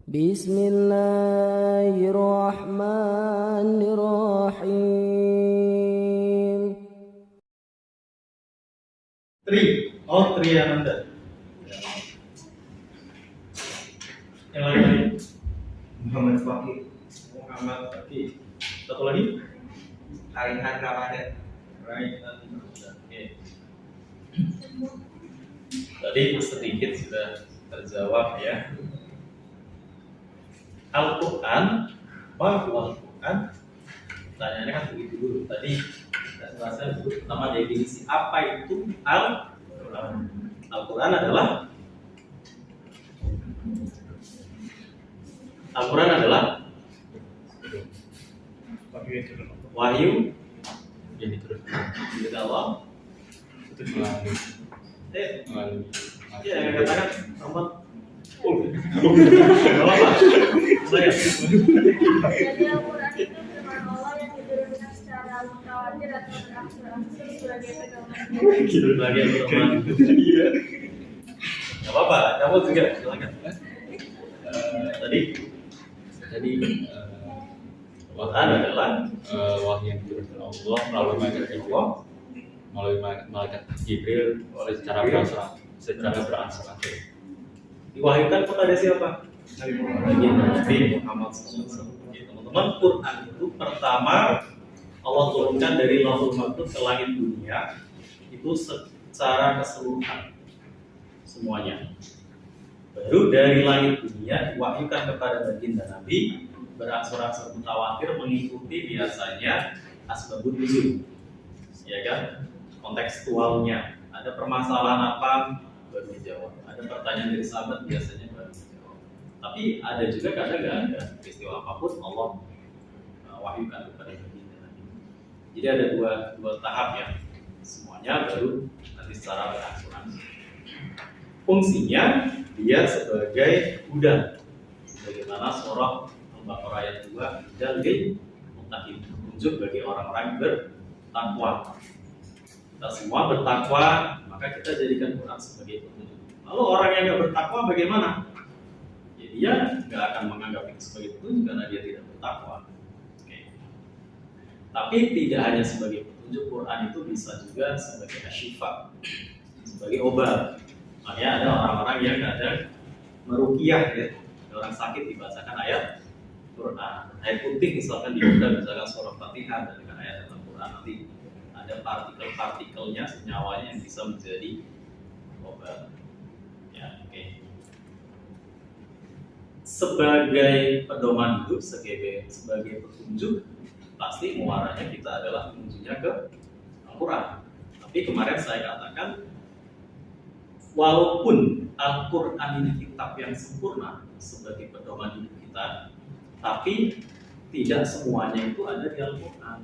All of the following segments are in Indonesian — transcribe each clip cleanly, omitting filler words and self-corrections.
Bismillahirrahmanirrahim. Triananda. Yang lain? Muhammad Fakih. Satu lagi? Raihan Ramadan. Oke. Tadi sedikit sudah terjawab ya. Al-Quran, Al-Quran. Pertanyaannya kan begitu dulu. Tadi tidak selesai dulu pertama definisi apa itu Al-Quran. Al-Quran adalah wahyu yang diturunkan dari Allah. itu melalui Ya, yang katakan Muhammad. Nggak apa-apa. Saya. Jadi Al-Quran itu firman Allah yang diturunkan secara mutawatir atau berangsur-angsur sebagai pedoman. Iya. Gak apa-apa, kamu juga silakan. Tadi Quran adalah wahyu yang diturunkan Allah melalui malaikat Jibril secara berangsur-angsur. diwahyukan kepada siapa? Nabi Muhammad SAW. Teman-teman, Quran itu pertama Allah turunkan dari Lauhul Mahfuz ke langit dunia itu secara keseluruhan semuanya. Baru dari langit dunia diwahyukan kepada baginda Nabi berangsur-angsur mutawatir mengikuti biasanya asbabun nuzul, ya kan? Kontekstualnya ada permasalahan apa baru dijawab, ada pertanyaan dari sahabat biasanya baru dijawab. Tapi ada juga kadang nggak ada peristiwa apapun Allah wahyukan kepada baginda Nabi. Jadi ada dua tahap ya, semuanya baru nanti secara berangsur-angsur. Fungsinya dia sebagai hudan, bagaimana surah Al-Baqarah ayat 2 dan muttaqin, petunjuk bagi orang-orang bertakwa. Kita semua bertakwa, maka kita jadikan Quran sebagai petunjuk. Lalu orang yang nggak bertakwa bagaimana? Ya, dia nggak akan menganggap itu sebagai petunjuk karena dia tidak bertakwa. Oke. Tapi tidak hanya sebagai petunjuk, Quran itu bisa juga sebagai asyifa, sebagai obat. Makanya ada orang-orang yang kadang meruqyah ya, orang sakit dibacakan ayat Quran, ayat putih misalkan dibuka misalkan surah Fatihah dan dengan ayat Al-Quran nanti ada partikel-partikelnya, senyawanya yang bisa menjadi obat. Ya, oke. Sebagai pedoman hidup, sebagai petunjuk, pasti muaranya kita adalah menunjuknya ke Al-Quran. Tapi kemarin saya katakan, walaupun Al-Quran ini kitab yang sempurna sebagai pedoman hidup kita, tapi tidak semuanya itu ada di Al-Quran.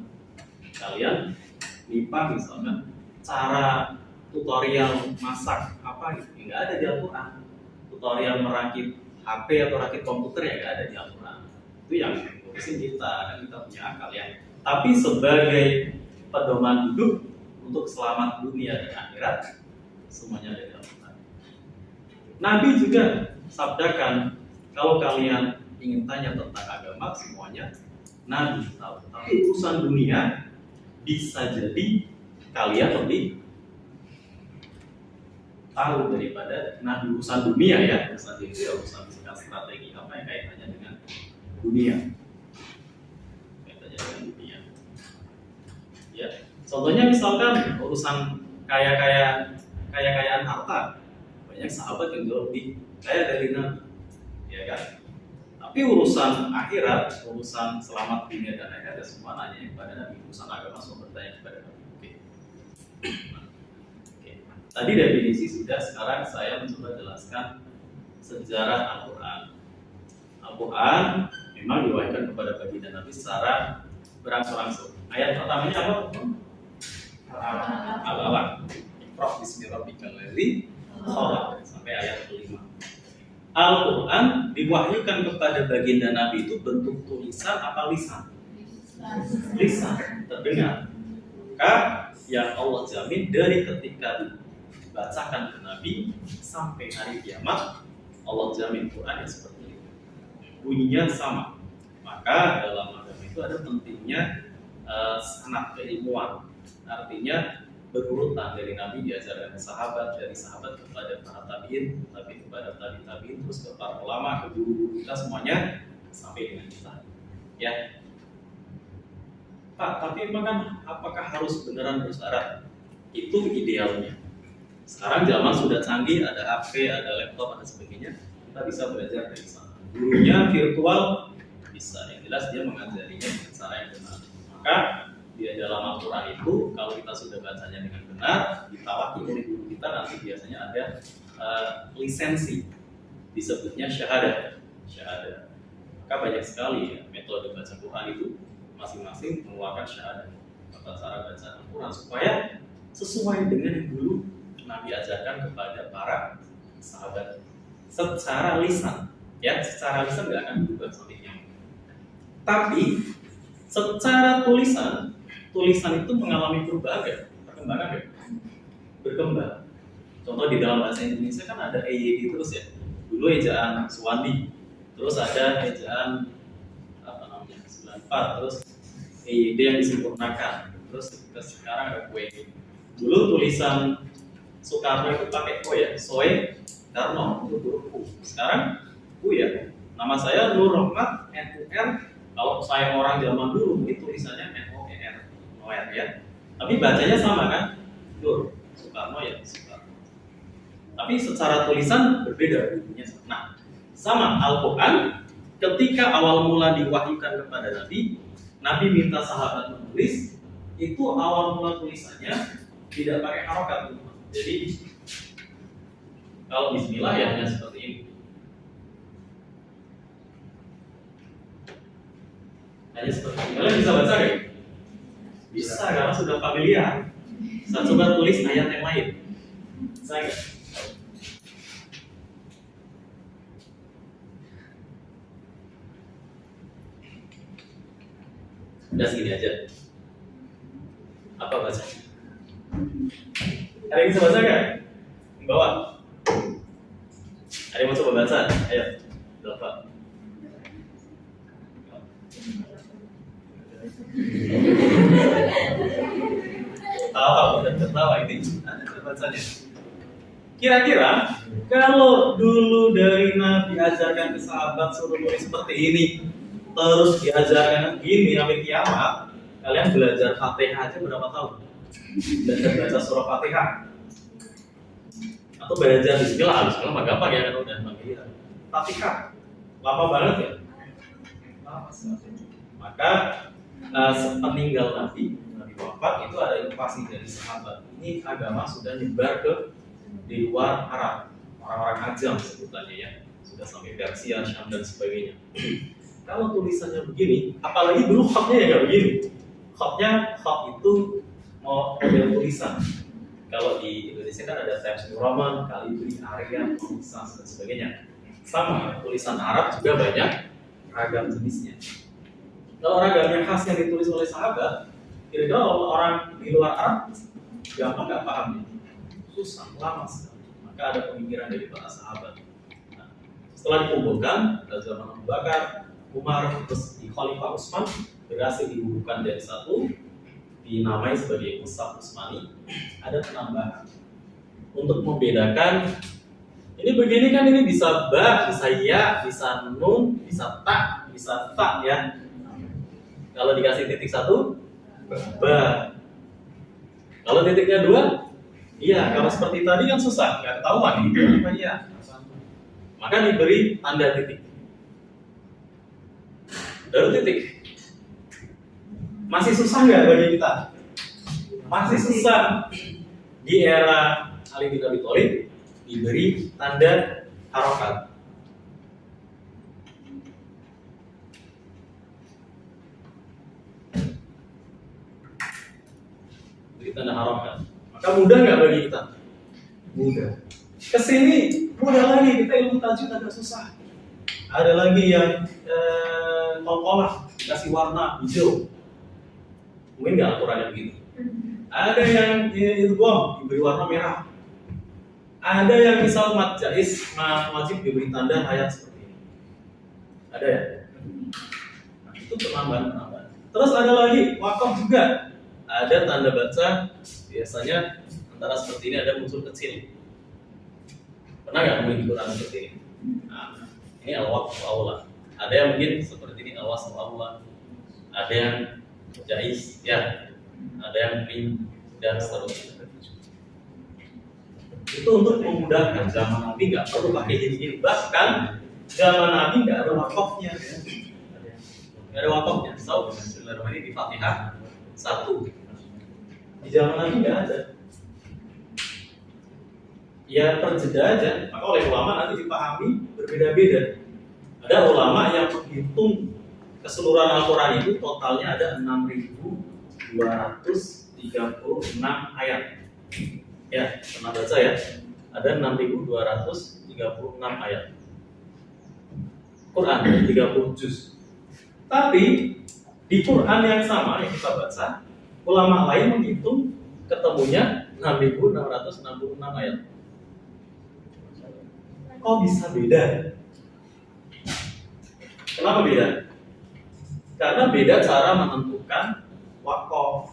Kalian lipat misalkan cara tutorial masak apa gitu, nggak ada di Al-Quran. Tutorial merakit HP atau rakit komputer ya nggak ada di Al-Quran. Itu yang ngurusin kita, kan kita punya akal ya. Tapi sebagai pedoman hidup untuk selamat dunia dan akhirat, semuanya ada di Al-Quran. Nabi juga sabdakan, kalau kalian ingin tanya tentang agama, semuanya Nabi tahu. Tapi urusan dunia bisa jadi kalian lebih tahu daripada Nabi. Urusan dunia ya, urusan dunia, urusan strategi apa yang kaitannya dengan dunia. Kaitannya dengan dunia. Ya, contohnya misalkan urusan kaya-kayaan harta, banyak sahabat yang jauh lebih kaya dari Nabi, ya kan? Tapi urusan akhirat, urusan selamat dunia dan akhirat semua nanya kepada Nabi. Urusan agama semua bertanya kepada Nabi. Oke. Tadi definisi sudah, sekarang saya mencoba jelaskan sejarah Al-Quran. Al-Quran memang diwahyukan kepada baginda Nabi secara berangsur-angsur. Ayat pertamanya apa? Al-Alaq. Iqra bismi rabbikal ladzi khalaq sampai ayat kelima. Al-Quran diwahyukan kepada baginda Nabi itu bentuk tulisan apa lisan? Lisan, terdengar. Maka yang Allah jamin dari ketika dibacakan ke Nabi sampai hari kiamat, Allah jamin Quran yang seperti itu. bunyinya sama. Maka dalam agama itu ada pentingnya sanad keilmuan. Artinya berurutan dari Nabi diajarkan ke sahabat, dari sahabat kepada para tabiin, tapi kepada tabiin, terus ke para ulama, ke guru kita semuanya sampai dengan kita. Ya, Pak, tapi emang apakah harus beneran bersyarat? Itu idealnya. Sekarang zaman sudah canggih, ada HP, ada laptop, ada sebagainya. Kita bisa belajar dari sana. Gurunya virtual bisa, yang jelas dia mengajarinya dengan cara yang benar. Maka di dalam Al-Quran itu, kalau kita sudah bacanya dengan benar, ditawaki oleh guru kita, nanti biasanya ada lisensi, disebutnya syahadah. Maka banyak sekali ya, metode baca Quran itu masing-masing mengeluarkan syahadah, tata cara baca Al-Quran supaya sesuai dengan yang dulu Nabi ajarkan kepada para sahabat secara lisan. Ya, secara lisan nggak akan berubah sampai kiamat. Tapi secara tulisan itu mengalami perubahan nggak? Perkembangan nggak? Berkembang. Contoh di dalam bahasa Indonesia kan ada EYD terus ya. Dulu ejaan Suwandi, terus ada ejaan 94, terus EYD yang disempurnakan, terus sekarang ada kue. Dulu tulisan Soekarno itu pakai O ya, Soe Darno itu huruf U. Sekarang U ya. Nama saya Nur Rahmat NUR. Kalau saya orang zaman dulu mungkin tulisannya NOER, Noer ya. Tapi bacanya sama kan? Nur Soekarno ya Soekarno. Tapi secara tulisan berbeda bunyinya. Nah, sama Al-Quran ketika awal mula diwahyukan kepada Nabi, Nabi minta sahabat menulis, itu awal mula tulisannya tidak pakai harokat. Jadi kalau Bismillah ya hanya seperti ini. Hanya seperti ini. Kalian bisa baca nggak? Bisa karena sudah familiar. Saya coba tulis ayat yang lain. Bisa nggak? Udah segini aja. Apa baca? Ada yang bisa baca nggak? Di bawah. Ada yang mau coba baca? Ayo, berapa? Tahu, tertawa ini. Ada bacanya. Kira-kira kalau dulu dari Nabi ajarkan ke sahabat suruh nulis seperti ini, terus diajarkan gini sampai kiamat, kalian belajar Fatihah aja berapa tahun? Belajar baca surah Fatihah atau belajar Bismillah mah gampang ya kan udah familiar. Fatihah lama banget ya. Lama sekali. Maka sepeninggal Nabi wafat itu ada invasi dari sahabat. Ini agama sudah nyebar ke di luar Arab, orang-orang Ajam sebutannya ya, sudah sampai Persia, Syam dan sebagainya. Kalau tulisannya begini, apalagi dulu khotnya ya nggak begini. Khot itu mau model tulisan. Kalau di Indonesia kan ada Times New Roman, Calibri, Arial, Monisas dan sebagainya. Sama, tulisan Arab juga banyak ragam jenisnya. Kalau ragam yang khas yang ditulis oleh sahabat, kira-kira orang di luar Arab gampang nggak pahamnya? Susah, lama sekali. Maka ada pemikiran dari para sahabat. Nah, setelah dikumpulkan, pada zaman Abu Bakar, Umar, terus di Khalifah Utsman berhasil dibukukan dari satu, dinamai sebagai Mushaf Utsmani. Ada penambahan untuk membedakan. Ini begini kan, ini bisa ba, bisa ya, bisa nun, bisa ta ya. Kalau dikasih titik satu, ba. Kalau titiknya dua, iya. Kalau seperti tadi kan susah, nggak ketahuan itu apa ya. Maka diberi tanda titik. Baru titik. Masih susah nggak bagi kita? Masih susah. Di era Ali bin Abi Thalib diberi tanda harokat. Tanda harokat. Maka mudah nggak bagi kita? Mudah. Kesini mudah lagi, kita ilmu tajwid agak susah. Ada lagi yang kolkolah dikasih warna hijau. Mungkin nggak aturannya begitu. Ada yang itu diberi warna merah. Ada yang misal mat jais, mat wajib diberi tanda ayat seperti ini. Ada ya? Nah, itu penambahan. Terus ada lagi wakaf juga. Ada tanda baca biasanya antara seperti ini ada unsur kecil. Pernah nggak mungkin di Quran seperti ini? Nah, ini al-waqf aula. Ada yang mungkin seperti ini al-wasl aula. Ada yang jaiz ya. Ada yang min dan seterusnya. Itu untuk memudahkan. Zaman Nabi nggak perlu pakai gini-gini. Bahkan zaman Nabi nggak ada wakafnya. Nggak ada wakafnya. So, sebenarnya di Fatihah 1. Di zaman Nabi nggak ada. Ya terjeda aja. Maka oleh ulama nanti dipahami berbeda-beda. Ada ulama yang menghitung keseluruhan Al-Quran itu totalnya ada 6.236 ayat. Ya, pernah baca ya? Ada 6.236 ayat. Quran 30 juz. Tapi di Quran yang sama yang kita baca, ulama lain menghitung ketemunya 6.666 ayat. Kok bisa beda? Kenapa beda? Karena beda cara menentukan wakaf.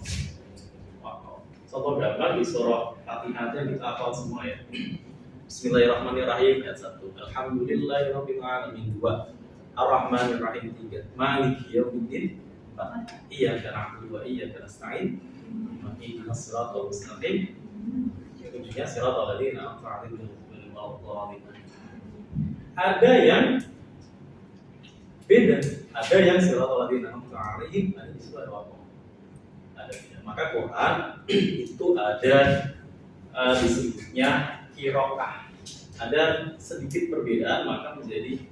Contoh gambar di surah Fatihah kita hafal semua ya. Bismillahirrahmanirrahim ayat 1. Alhamdulillahirabbil alamin 2. Ar-Rahmanirrahim 3. Maliki yaumiddin 4. Iyyaka na'budu wa iyyaka nasta'in. Ihdinas siratal mustaqim. Ujungnya siratal ladzina an'amta 'alaihim ghairil maghdubi 'alaihim. Ada yang beda, ada yang siratal ladzina an'amta 'alaihim, ada di surah Al-Baqarah. Maka Quran itu ada disebutnya qiraah. Ada sedikit perbedaan, maka menjadi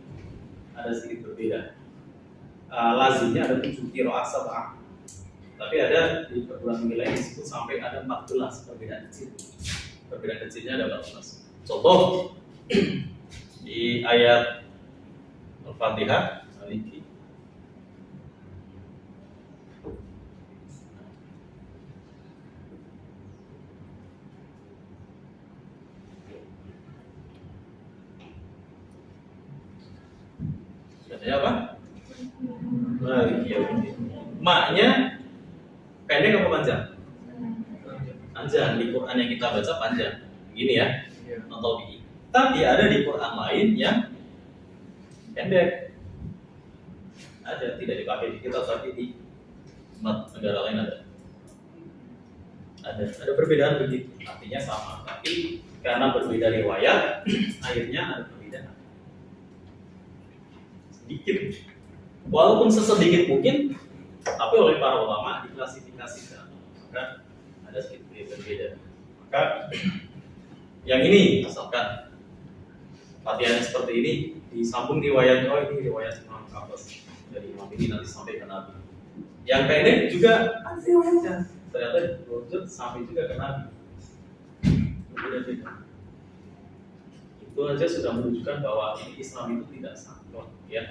ada sedikit berbeda. Lazimnya ada 7 qiraah sab'ah. Tapi ada di perguruan tinggi lain disebut sampai ada 14 perbedaan kecil. Perbedaan kecilnya ada 14. Contoh di ayat Al-Fatihah Maliki. Katanya apa? Maliki yaumiddin. Maknya pendek apa panjang? Panjang. Di Quran yang kita baca panjang. Gini ya. Atau di. Tapi ada di Quran lain yang pendek. Ada, tidak dipakai di kita tapi di negara lain ada. Ada perbedaan begitu. Artinya sama, tapi karena berbeda riwayat, akhirnya ada perbedaan. Sedikit, walaupun sesedikit mungkin, tapi oleh para ulama diklasifikasikan, maka ada sedikit berbeda. Maka yang ini misalkan Fatihahnya seperti ini, disambung riwayat, oh ini riwayat Imam Hafiz dari Imam ini nanti sampai ke Nabi. Yang pendek juga ada riwayatnya, ternyata dirujuk sampai juga ke Nabi. Berbeda-beda. Itu aja sudah menunjukkan bahwa ini Islam itu tidak saklek, ya.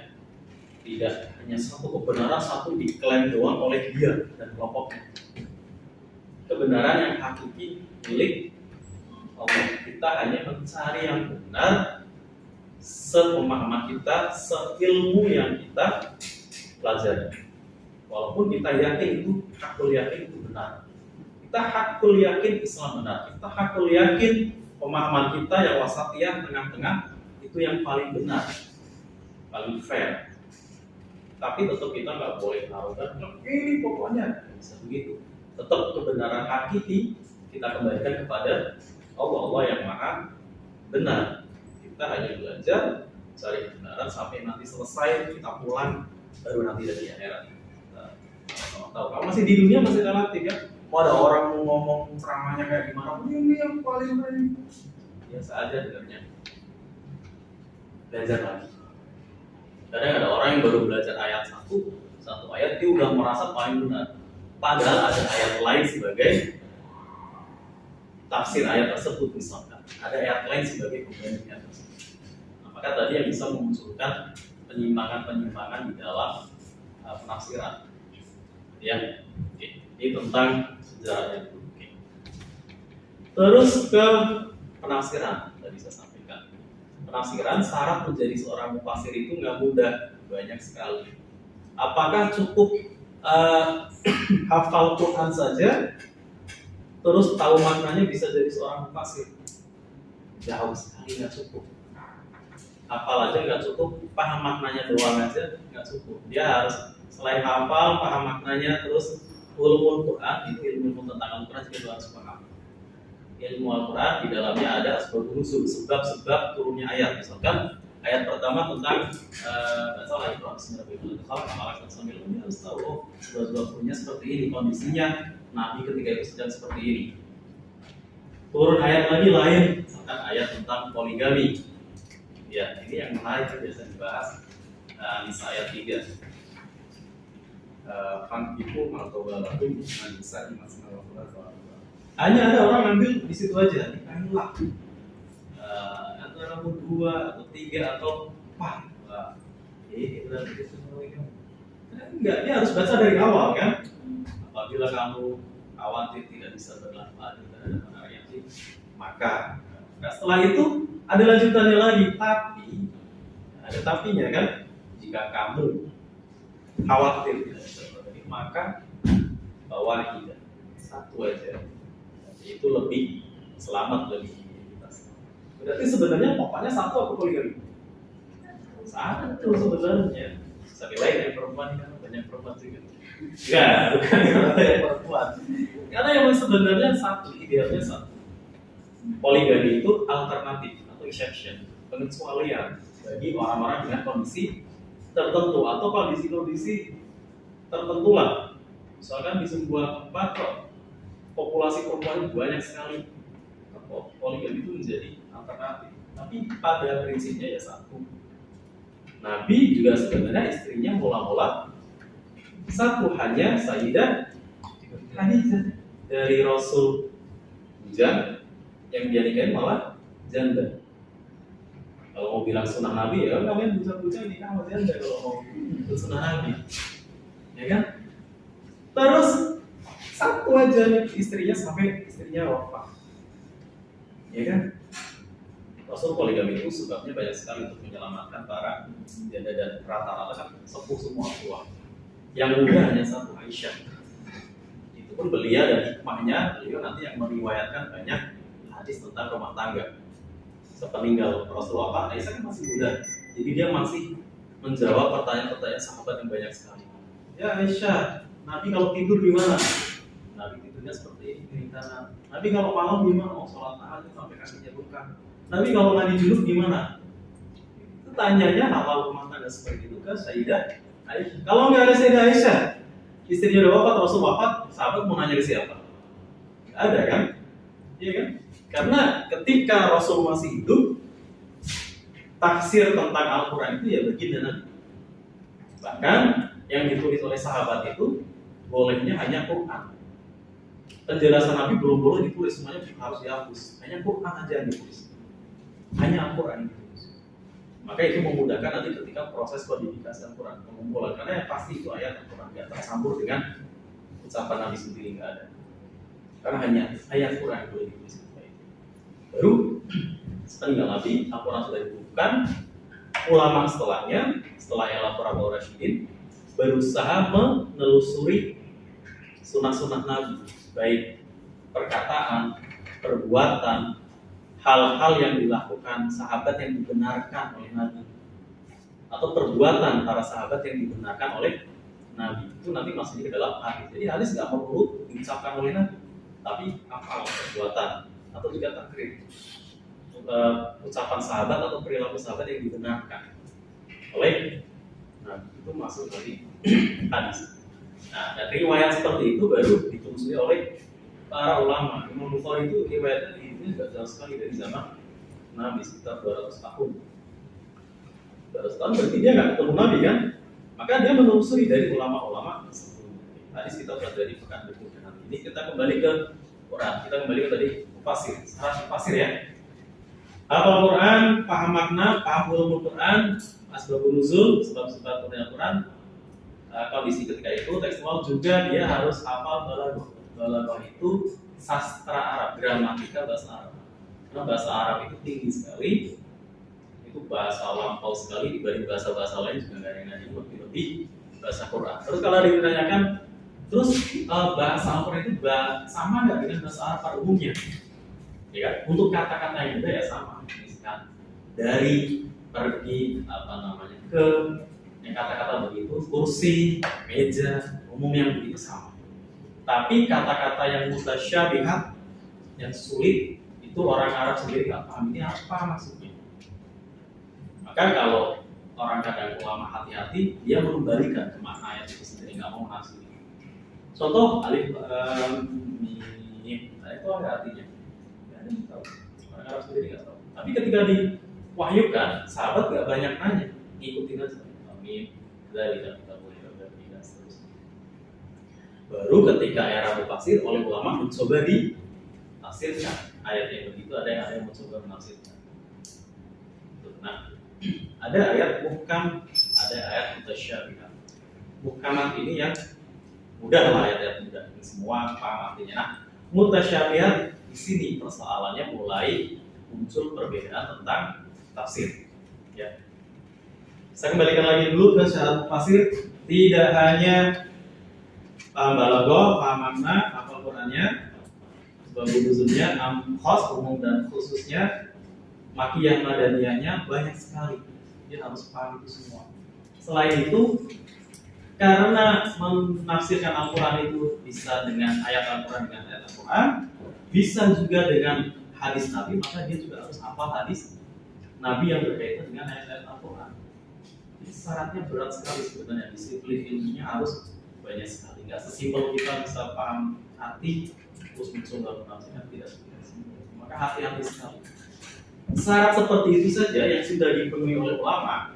Tidak hanya satu kebenaran, satu diklaim doang oleh dia dan kelompoknya. Kebenaran yang hakiki milik Allah. Kita hanya mencari yang benar sepemahaman kita, seilmu yang kita pelajari. Walaupun kita yakin itu, hakul yakin itu benar. Kita hakul yakin Islam benar. Kita hakul yakin pemahaman kita yang wasatiyah, tengah-tengah, itu yang paling benar, paling fair. Tapi tetap kita nggak boleh menaruhkan ini pokoknya bisa begitu. Tetap kebenaran hakiki kita kembalikan kepada Allah yang maha benar. Kita hanya belajar cari kebenaran sampai nanti selesai kita pulang, baru nanti dari akhirat. Sama tahu. Kalau masih di dunia masih relatif ya. Mau ada orang mau ngomong ceramahnya kayak gimana, ini yang paling baik. Biasa aja dengarnya. Belajar lagi. Kadang ada orang yang baru belajar ayat satu ayat dia udah merasa paling benar. Padahal ada ayat lain sebagai tafsir ayat tersebut misalkan. Ada ayat lain sebagai pembanding ayat tersebut. Nah, maka tadi yang bisa memunculkan penyimpangan-penyimpangan di dalam penafsiran. Ya, oke. Ini tentang sejarahnya dulu. Oke. Terus ke penafsiran tadi saya sampaikan. Penafsiran syarat menjadi seorang mufassir itu nggak mudah. banyak sekali. Apakah cukup hafal Quran saja, terus tahu maknanya bisa jadi seorang mufasir? Jauh sekali nggak cukup. Hafal aja nggak cukup, paham maknanya doang aja nggak cukup. Dia harus selain hafal, paham maknanya, terus ulumul Quran, itu ilmu tentang Al-Quran juga harus paham. Ilmu Al-Quran di dalamnya ada sebab-sebab turunnya ayat. Misalkan ayat pertama tentang nggak salah itu dia harus tahu sebab-sebab turunnya seperti ini, kondisinya Nabi ketika itu sedang seperti ini. Turun ayat lagi lain, misalkan ayat tentang poligami. Ya, ini yang menarik biasa dibahas di ayat 3. Fankihu ma'tobalakum man nisa'i masna wa thulatha. Hanya ada orang ambil di situ aja, nikahilah antara 2 atau 3 atau 4. Enggak, dia harus baca dari awal kan. Apabila kamu khawatir tidak bisa bermanfaat terhadap anak yatim, maka setelah itu ada lanjutannya lagi, tapi ada tapinya kan. Jika kamu khawatir tidak bisa bermanfaat, maka bawa tidak satu aja, itu lebih selamat, lebih imunitas. Berarti sebenarnya pokoknya satu atau poligami? Satu sebenarnya. Tapi lain yang perempuan kan banyak perempuan juga. Enggak, bukan karena yang perempuan. Karena yang sebenarnya satu, idealnya satu. Poligami itu alternatif atau exception, pengecualian bagi orang-orang dengan kondisi tertentu atau kondisi-kondisi tertentu lah. Misalkan di sebuah tempat kok populasi perempuan banyak sekali, poligami itu menjadi alternatif. Tapi pada prinsipnya ya satu. Nabi juga sebenarnya istrinya mula-mula satu, hanya Sayyidah Khadijah. Dari Rasul bujang, yang dia nikahin malah janda. Kalau mau bilang sunnah Nabi ya kalian bujang-bujang nikah sama janda kalau mau itu sunnah Nabi, ya kan? Terus satu aja nih istrinya sampai istrinya wafat, ya kan? Rasul poligami itu sebabnya banyak sekali untuk menyelamatkan para janda dan rata-rata kan sepuh semua tua. Yang muda hanya satu, Aisyah. Itu pun belia dan hikmahnya beliau nanti yang meriwayatkan banyak hadis tentang rumah tangga. Sepeninggal Rasulullah, Aisyah kan masih muda, jadi dia masih menjawab pertanyaan-pertanyaan sahabat yang banyak sekali. Ya Aisyah, Nabi kalau tidur gimana? Nabi tidurnya seperti ini, karena Nabi kalau malam gimana? Oh sholat tahajud sampai kakinya luka. Nabi kalau mandi junub gimana? Itu tanyanya hal rumah tangga seperti itu ke Sayyidah Aisyah. Kalau nggak ada Sayyidah Aisyah, istrinya udah wafat, Rasul wafat, sahabat mau nanya ke siapa? Nggak ada kan? Iya kan? Karena ketika Rasul masih hidup, tafsir tentang Al-Quran itu ya baginda Nabi. Bahkan yang ditulis oleh sahabat itu bolehnya hanya Quran. Penjelasan Nabi belum boleh ditulis, semuanya harus dihapus. Hanya Quran aja yang ditulis. Hanya Al-Quran yang ditulis. Maka itu memudahkan nanti ketika proses kodifikasi Al-Quran, pengumpulan. Karena yang pasti itu ayat Al-Quran, tidak tercampur dengan ucapan Nabi sendiri, nggak ada. Karena hanya ayat Quran yang boleh ditulis. Baru sepeninggal Nabi, Al-Quran sudah dibukukan. Ulama setelahnya, setelah Al-Quran Rasyidin, berusaha menelusuri sunnah-sunnah Nabi, baik perkataan, perbuatan, hal-hal yang dilakukan sahabat yang dibenarkan oleh Nabi, atau perbuatan para sahabat yang dibenarkan oleh Nabi. Itu nanti masuk ke dalam hadis. Jadi hadis nggak perlu diucapkan oleh Nabi, tapi apa perbuatan atau juga takrir, ucapan sahabat atau perilaku sahabat yang dibenarkan oleh Nabi, itu masuk dari hadis. Nah, dari riwayat seperti itu baru ditelusuri oleh para ulama. Imam Bukhari itu riwayatnya ini juga jauh sekali dari zaman Nabi, sekitar 200 tahun. 200 tahun berarti dia nggak ketemu Nabi kan? Maka dia menelusuri dari ulama-ulama sebelumnya. Hadis kita sudah dari pekan berikutnya. Ini kita kembali ke Quran. Kita kembali ke tadi mufasir, syarat mufasir ya. Hafal Quran, paham makna, paham ulumul Quran, asbabun nuzul, sebab-sebab turunnya Quran. Kondisi ketika itu tekstual juga dia harus hafal balaghah. Balaghah itu sastra Arab, gramatika bahasa Arab. Karena bahasa Arab itu tinggi sekali. Itu itu bahasa lampau sekali dibanding bahasa-bahasa lain juga nggak ada yang ngaji lebih bahasa Quran. Terus kalau ditanyakan, terus bahasa Al-Quran itu sama nggak dengan bahasa Arab pada umumnya? Ya kan? Untuk kata-kata yang beda ya sama. Misalkan dari pergi ke yang kata-kata begitu, kursi, meja, umum yang begitu sama. Tapi kata-kata yang mutasyabihat, yang sulit, itu orang Arab sendiri nggak paham ini apa maksudnya. Maka kalau orang kadang ulama hati-hati, dia mengembalikan ke makna ayat itu sendiri, nggak mau menafsiri. Contoh alif mim, itu ada artinya. Nggak ada yang tahu. Orang Arab sendiri nggak tahu. Tapi ketika diwahyukan, sahabat nggak banyak nanya, ngikutin aja. Amin. Dari kita boleh berbeda dan seterusnya. Baru ketika era mufasir oleh ulama mencoba ditafsirkan ayat yang begitu, ada yang mencoba menafsirkan. Nah, ada ayat muhkam, ada ayat mutasyabihat. Muhkamat ini yang mudah lah, ayat-ayat mudah, ini semua paham artinya. Nah, mutasyabihat di sini persoalannya mulai muncul perbedaan tentang tafsir. Ya. Saya kembalikan lagi dulu ke syarat mufasir. Tidak hanya paham balaghah, paham makna, hafal Qur'annya, sebab nuzulnya khas, umum dan khususnya, makiyah madaniyahnya banyak sekali. Dia harus paham itu semua. Selain itu, karena menafsirkan Al-Quran itu bisa dengan ayat Al-Quran dengan ayat Al-Quran, bisa juga dengan hadis Nabi, maka dia juga harus hafal hadis Nabi yang berkaitan dengan ayat-ayat Al-Quran. Jadi syaratnya berat sekali sebenarnya, disiplin ilmunya harus banyak sekali. Nggak sesimpel kita bisa paham arti terus mencoba menafsirkan, tidak seperti itu. Maka hati-hati sekali. Syarat seperti itu saja yang sudah dipenuhi oleh ulama,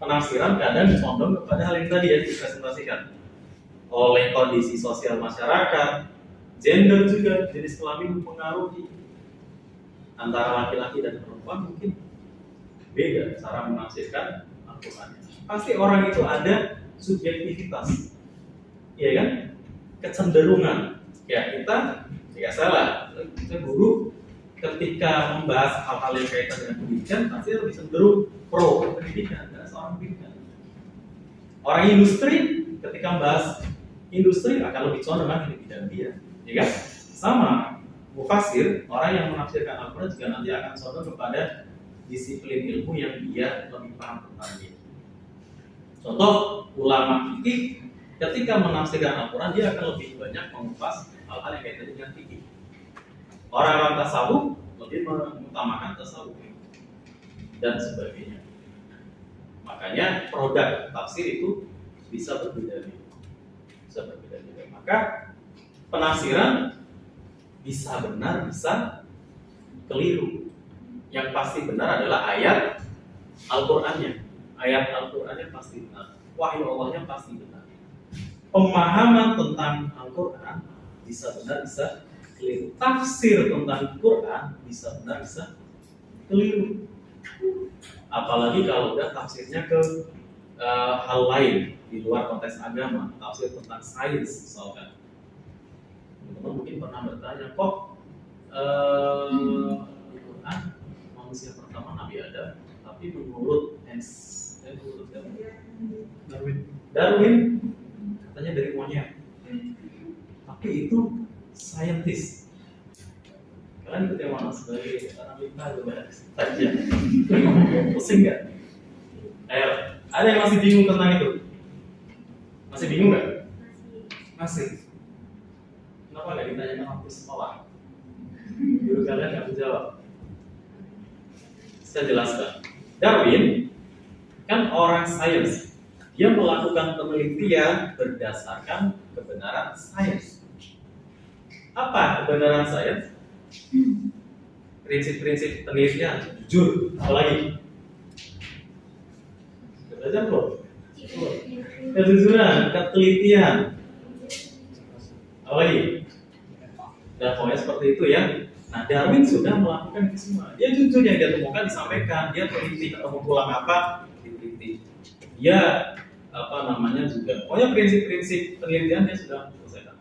penafsiran kadang condong kepada hal yang tadi yang dipresentasikan oleh kondisi sosial masyarakat, gender juga, jenis kelamin mempengaruhi antara laki-laki dan perempuan, mungkin beda cara menafsirkan Al-Quran. Pasti orang itu ada subjektivitas, ya kan? Kecenderungan. Ya kita, tidak salah. Kita guru ketika membahas hal-hal yang kaitan dengan pendidikan, pasti lebih cenderung pro pendidikan, karena seorang pendidikan. Orang industri ketika membahas industri akan lebih condong di bidang dia, ya kan? Sama mufasir, orang yang menafsirkan Al-Quran juga nanti akan condong kepada disiplin ilmu yang dia lebih paham tentangnya. Contoh ulama fikih ketika menafsirkan Al-Quran dia akan lebih banyak mengupas hal-hal yang kaitan dengan fikih. Orang-orang tasawuf lebih mengutamakan tasawuf dan sebagainya. Makanya produk tafsir itu bisa berbeda-beda. Maka penafsiran bisa benar, bisa keliru. Yang pasti benar adalah ayat Al-Qur'annya. Ayat Al-Qur'annya pasti benar. Wahyu Allahnya pasti benar. Pemahaman tentang Al-Qur'an bisa benar, bisa keliru. Tafsir tentang Quran bisa benar, bisa keliru. Apalagi kalau udah tafsirnya ke hal lain di luar konteks agama, tafsir tentang sains misalkan. Teman-teman mungkin pernah bertanya, kok Al-Quran manusia pertama Nabi Adam, tapi menurut Darwin katanya dari monyet. Tapi itu saintis. Kalian ikut yang mana sebagai orang pintar saja? Pusing nggak? Ayo, ada yang masih bingung tentang itu? Masih bingung nggak? Masih. Kenapa nggak ditanya waktu sekolah? Guru kalian nggak menjawab. Saya jelaskan. Darwin kan orang sains. Dia melakukan penelitian berdasarkan kebenaran sains. Apa kebenaran sains? Prinsip-prinsip penelitian, jujur, apalagi? Belajar belum? Kejujuran, ketelitian, apalagi? Dan pokoknya seperti itu ya. Nah, Darwin sudah melakukan itu semua. Dia jujur yang dia temukan disampaikan. Dia teliti ketemu tulang apa, diteliti. Dia juga. Pokoknya prinsip-prinsip penelitian dia sudah selesaikan.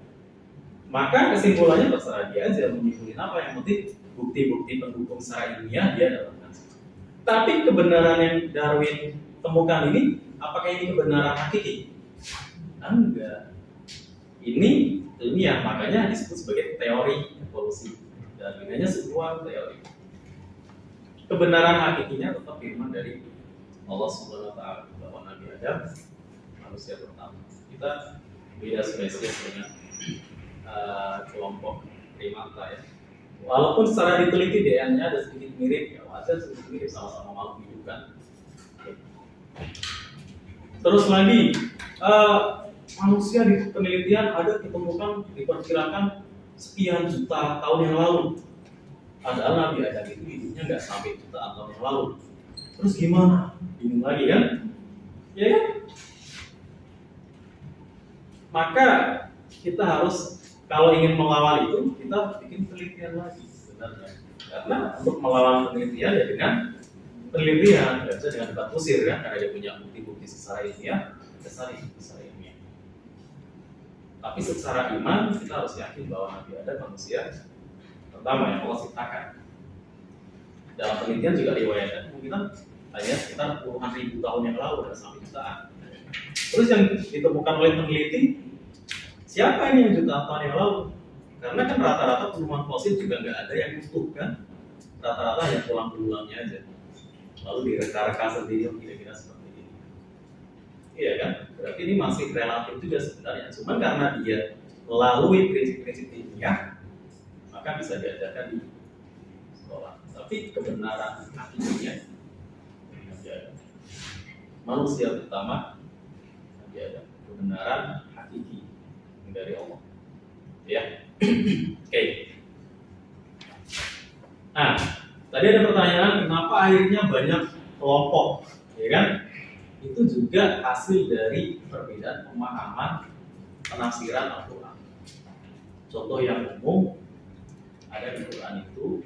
Maka kesimpulannya terserah dia aja menyimpulin apa, yang penting bukti-bukti pendukung secara ilmiah dia dapatkan. Tapi kebenaran yang Darwin temukan ini, apakah ini kebenaran hakiki? Enggak. Ini ilmiah, makanya disebut sebagai teori evolusi. Dan hanya sebuah teori. Kebenaran hakikinya tetap firman dari Allah Subhanahu wa taala bahwa Nabi Adam manusia pertama. Kita beda spesies dengan kelompok primata ya. Walaupun secara diteliti DNA-nya ada sedikit mirip, ya wajar sedikit mirip, sama-sama makhluk hidup kan. Terus lagi, manusia di penelitian ada ditemukan diperkirakan sekian juta tahun yang lalu. Padahal Nabi Adam itu hidupnya nggak sampai jutaan tahun yang lalu. Terus gimana? Bingung lagi kan? Ya kan? Maka kita harus, kalau ingin melawan itu, kita bikin penelitian lagi sebenarnya. Karena untuk melawan penelitian ya dengan penelitian, nggak bisa dengan debat kusir kan, karena dia punya bukti-bukti secara ilmiah, secara ilmiah. Tapi secara iman kita harus yakin bahwa Nabi Adam manusia pertama yang Allah ciptakan. Dalam penelitian juga riwayatkan kemungkinan hanya sekitar puluhan ribu tahun yang lalu, dan sampai jutaan. Terus yang ditemukan oleh peneliti, siapa ini yang jutaan tahun yang lalu? Karena kan rata-rata penemuan fosil juga nggak ada yang utuh kan, rata-rata hanya tulang-tulangnya aja. Lalu direka-reka sendiri, kira-kira seperti ini. Iya kan? Berarti ini masih relatif juga sebenarnya. Cuma karena dia melalui prinsip-prinsip ilmiah, maka bisa diajarkan di sekolah. Tapi kebenaran hakikatnya manusia pertama Nabi Adam, kebenaran hakiki dari Allah. Ya, oke. Nah, tadi ada pertanyaan kenapa akhirnya banyak kelompok, ya kan? Itu juga hasil dari perbedaan pemahaman penafsiran Al-Quran. Contoh yang umum ada di Quran itu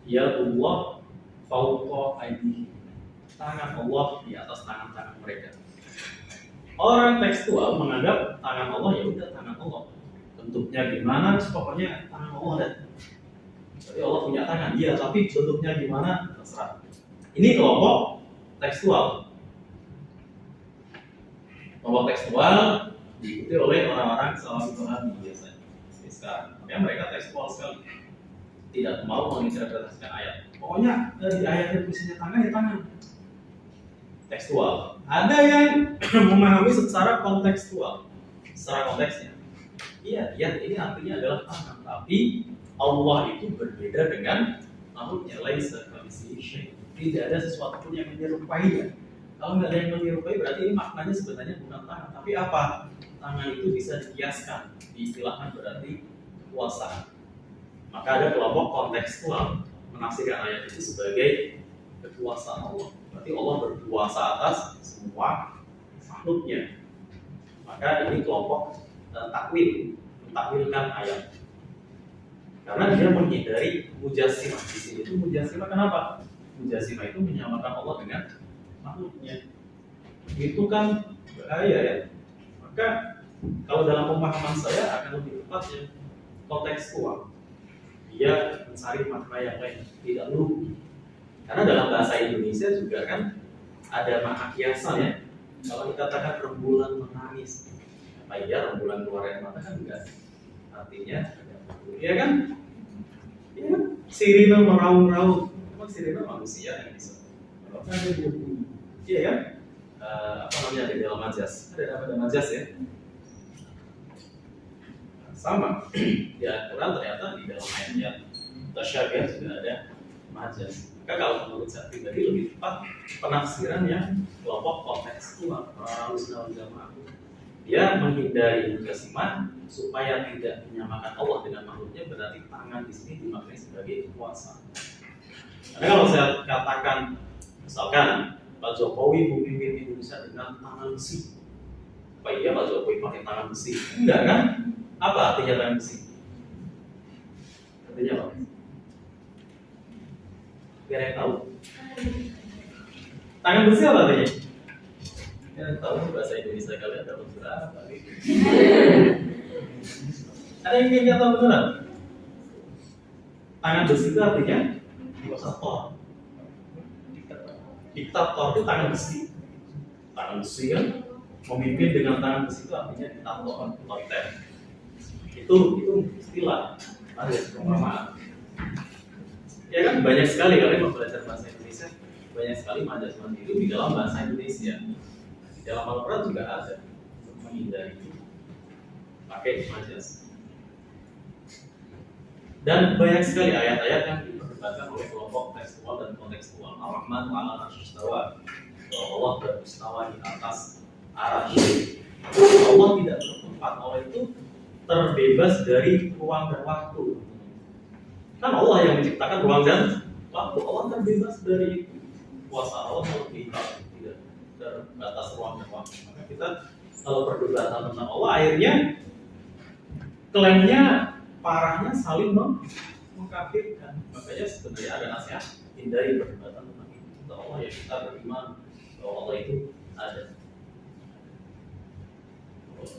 ya Allah fauqa aydihim, tangan Allah di atas tangan-tangan mereka. Orang tekstual menganggap tangan Allah ya udah tangan Allah, bentuknya gimana, pokoknya tangan Allah ada. Jadi Allah punya tangan, iya, tapi bentuknya gimana terserah. Ini kelompok tekstual. Kelompok tekstual diikuti oleh orang-orang Salafi Wahabi biasanya. Sekarang, makanya mereka tekstual sekali. Tidak mau menginterpretasikan ayat. Pokoknya dari ayatnya tulisannya tangan ya tangan. Tekstual. Ada yang memahami secara kontekstual, secara konteksnya. Iya, ini artinya adalah tangan. Tapi Allah itu berbeda dengan makhluknya. Laisa kamitslihi syai'. Tidak ada sesuatu pun yang menyerupainya. Kalau nggak ada yang menyerupai, berarti ini maknanya sebenarnya bukan tangan. Tapi apa? Tangan itu bisa dikiaskan, diistilahkan berarti kekuasaan. Maka ada kelompok kontekstual menafsirkan ayat itu sebagai kekuasaan Allah. Berarti Allah berkuasa atas semua makhluknya. Maka ini kelompok takwil, mentakwilkan ayat. Karena dia menghindari mujassimah. Di sini itu mujassimah kenapa? Mujassimah itu menyamakan Allah dengan makhluknya. Itu kan bahaya ya. Maka kalau dalam pemahaman saya akan lebih tepat ya kontekstual. Dia mencari makna yang lain, tidak melulu. Karena dalam bahasa Indonesia juga kan ada makna kiasan ya. Kalau dikatakan rembulan menangis, apa iya rembulan keluar air mata kan enggak? Artinya, ya kan? Ya kan? Sirine meraung-raung, memang sirine manusia yang bisa. Kalau kan ada dia bunyi, iya kan? Apa namanya di dalam majas? Ada majas ya? Sama, di Al-Quran ternyata di dalam ayat tasyabih juga ada majas. Maka kalau menurut saya pribadi lebih tepat penafsiran yang kelompok kontekstual orang Sunnah wal Jamaah. Dia menghindari mujassimah supaya tidak menyamakan Allah dengan makhluknya, berarti tangan di sini dimaknai sebagai kuasa. Karena kalau saya katakan, misalkan Pak Jokowi memimpin Indonesia dengan tangan besi, apa iya Pak Jokowi pakai tangan besi? Enggak kan? Apa artinya tangan besi? Artinya apa? Biar yang tahu. Tangan besi apa artinya? Yang tahu bahasa Indonesia kalian dapat berapa? Ada yang ingin tahu beneran? Tangan besi itu artinya diktator. Diktator itu tangan besi. Tangan besi kan memimpin dengan tangan besi itu artinya diktator, otoriter. Itu istilah ada perumpamaan. Ya kan banyak sekali kalian mau belajar bahasa Indonesia, banyak sekali majas mandiri di dalam bahasa Indonesia. Dalam Al-Quran juga ada untuk menghindari pakai majas. Dan banyak sekali ayat-ayat yang diperdebatkan oleh kelompok tekstual dan kontekstual. Ar-Rahman wa 'ala arsy istawa. Allah beristawa di atas arsy. Allah tidak bertempat, Allah itu terbebas dari ruang dan waktu. Kan Allah yang menciptakan ruang dan waktu. Allah terbebas dari itu. Kuasa Allah lebih tidak terbatas ruang dan waktu. Maka kita kalau perdebatan tentang Allah, akhirnya klaimnya parahnya saling mengkafirkan. Makanya sebenarnya ada nasihat hindari perdebatan tentang itu. Tentang Allah ya kita beriman bahwa Allah itu ada.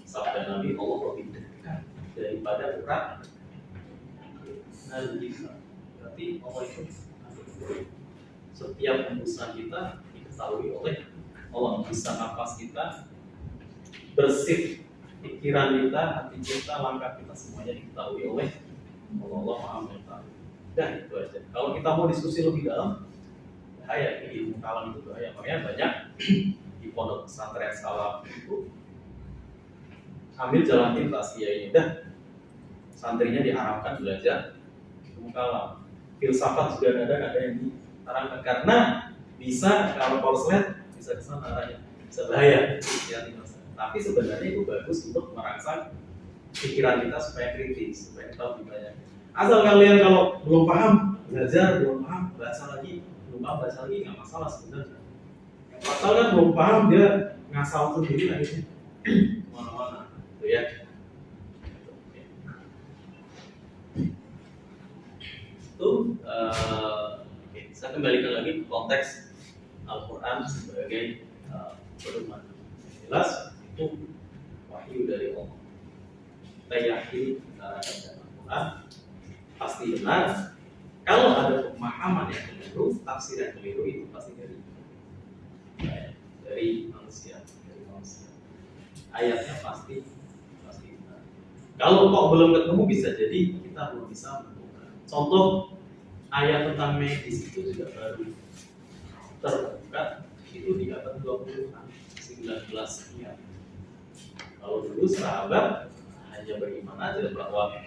Sabda Nabi, Allah lebih dekat daripada urat nadi. Berarti Allah itu setiap hembusan kita diketahui oleh Allah, bisa nafas kita, bersih pikiran kita, hati kita, langkah kita semuanya diketahui oleh Allah. Allah Maha Mengetahui. Dan itu aja. Kalau kita mau diskusi lebih dalam, bahaya, ini ilmu kalam itu bahaya. Makanya banyak di pondok pesantren salaf itu ambil jalan pintas, ya ini dah santrinya diharapkan belajar ilmu kalam. Filsafat juga ada yang ditarangkan karena bisa kalau korslet bisa kesana arahnya, bisa bahaya. Ya, tapi sebenarnya itu bagus untuk merangsang pikiran kita supaya kritis, supaya kita lebih banyak. Asal kalian kalau belum paham belajar, belum paham baca lagi, belum paham baca lagi nggak masalah sebenarnya. Asal kan belum paham dia ngasal sendiri akhirnya mana-mana, gitu ya. Itu saya kembalikan lagi ke konteks Al-Quran sebagai pedoman. Jelas itu wahyu dari Allah. Kita yakin dalam Al-Quran pasti benar. Kalau ada pemahaman yang keliru, tafsir yang keliru itu pasti dari manusia, Ayatnya pasti benar. Kalau kok belum ketemu bisa jadi kita belum bisa menemukan. Contoh ayat tentang medis itu juga baru terbuka itu di abad 20-an, 19 sekian. Kalau dulu sahabat hanya beriman aja bahwa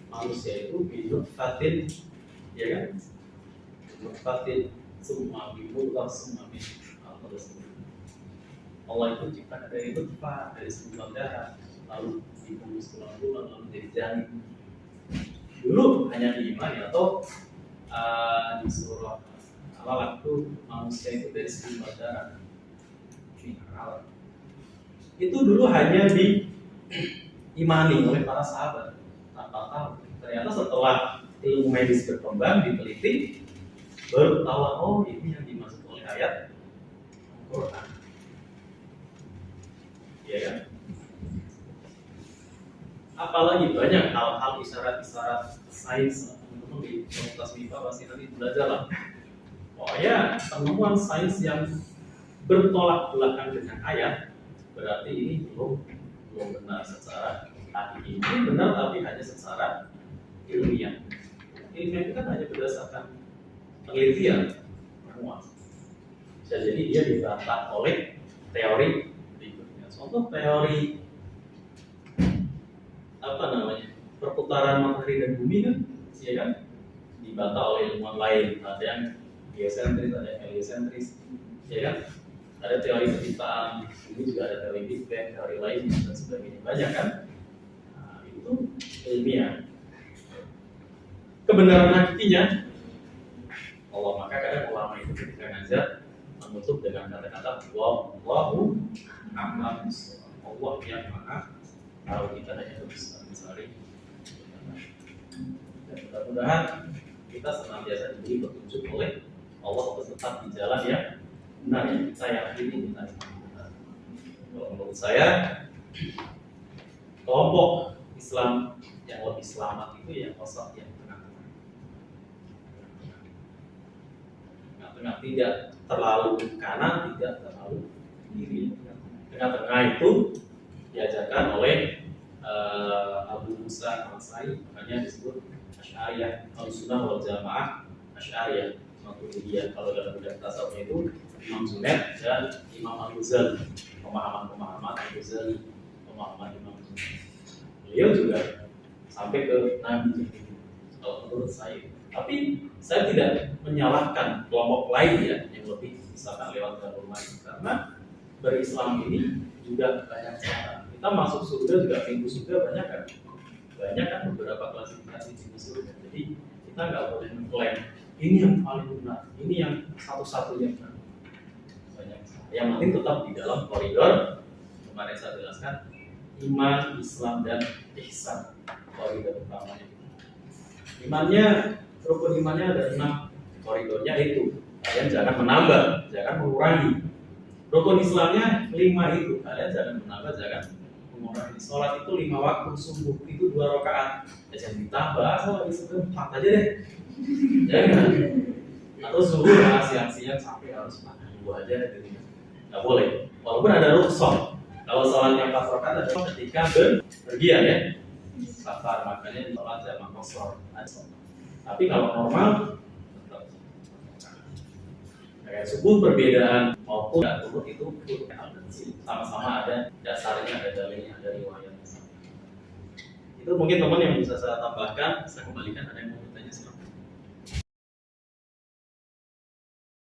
manusia itu hidup fatin, ya kan? Hidup fatin, semua hidup semua Allah itu ciptakan dari nutfah, dari sebuah darah, lalu dibungkus tulang-tulang, lalu jadi janin. Dulu hanya diimani atau di surah Al-Alaq itu manusia itu dari sebuah darah. Itu dulu hanya diimani oleh para sahabat tanpa tahu. Ternyata setelah ilmu medis berkembang, diteliti, baru tahu oh ini yang dimaksud oleh ayat Al-Quran. Ya kan? Apalagi banyak hal-hal isyarat-isyarat sains. Teman-teman di komunitas MIPA pasti nanti belajar lah. Pokoknya penemuan sains yang bertolak belakang dengan ayat berarti ini belum benar secara hakiki. Ini benar tapi hanya secara ilmiah. Ilmiah itu kan hanya berdasarkan penelitian penemuan. Bisa jadi dia dibantah oleh teori berikutnya. Contoh teori perputaran matahari dan bumi kan, ya kan, dibantah oleh ilmuwan lain. Ada yang geosentris, ada yang heliosentris, ya kan. Ada teori penciptaan, ini juga ada teori Big Bang, teori lain dan sebagainya, banyak kan. Nah, itu ilmiah. Kebenaran hakikinya Allah, maka kadang ulama itu ketika ngajar menutup dengan kata-kata Wallahu a'lam bishawab. Allah yang maha tahu, kita hanya bisa mencari. Dan mudah-mudahan kita senantiasa diberi petunjuk oleh Allah untuk tetap di jalan yang benar yang kita yakini kita benar. Kalau menurut saya kelompok Islam yang lebih selamat itu yang wasat, yang tengah-tengah. tengah-tengah, tidak terlalu kanan, tidak terlalu kiri. Tengah-tengah itu diajarkan oleh Abu Musa al-Asy'ari, makanya disebut Asy'ariyah, Ahlussunnah wal Jamaah Asy'ariyah. Maturidiyah. Kalau dalam bidang tasawuf itu Imam Junaid dan Imam Al-Ghazali, pemahaman Al-Ghazali, pemahaman Imam Junaid. Beliau juga sampai ke Nabi kalau menurut saya. Tapi saya tidak menyalahkan kelompok lain ya yang lebih misalkan lewat jalur lain, karena berislam ini juga banyak cara. Kita masuk surga juga pintu surga banyak kan? Banyak kan beberapa klasifikasi pintu surga. Jadi kita nggak boleh mengklaim ini yang paling benar, ini yang satu-satunya benar. Banyak. Yang penting tetap di dalam koridor kemarin saya jelaskan iman, Islam dan ihsan. Koridor utamanya. Imannya, rukun imannya ada 6 koridornya itu. Kalian jangan menambah, jangan mengurangi. Rukun Islamnya 5 itu. Kalian jangan menambah, jangan mengurangi. Sholat itu 5 waktu, subuh itu 2 rakaat. Jangan ditambah, sholat itu 4 aja deh. Jangan. Atau zuhur siang-siang sampai harus makan 2 aja gitu. Nggak boleh. Walaupun ada rukhsah. Kalau sholatnya 4 rakaat adalah ketika berpergian ya. Safar, makanya sholat jamaah qashar. Tapi kalau normal tetap. Kayak subuh perbedaan maupun tidak turut itu sama-sama ada dasarnya, ada dalilnya, ada riwayat. Itu mungkin teman yang bisa saya tambahkan. Saya kembalikan, ada yang mau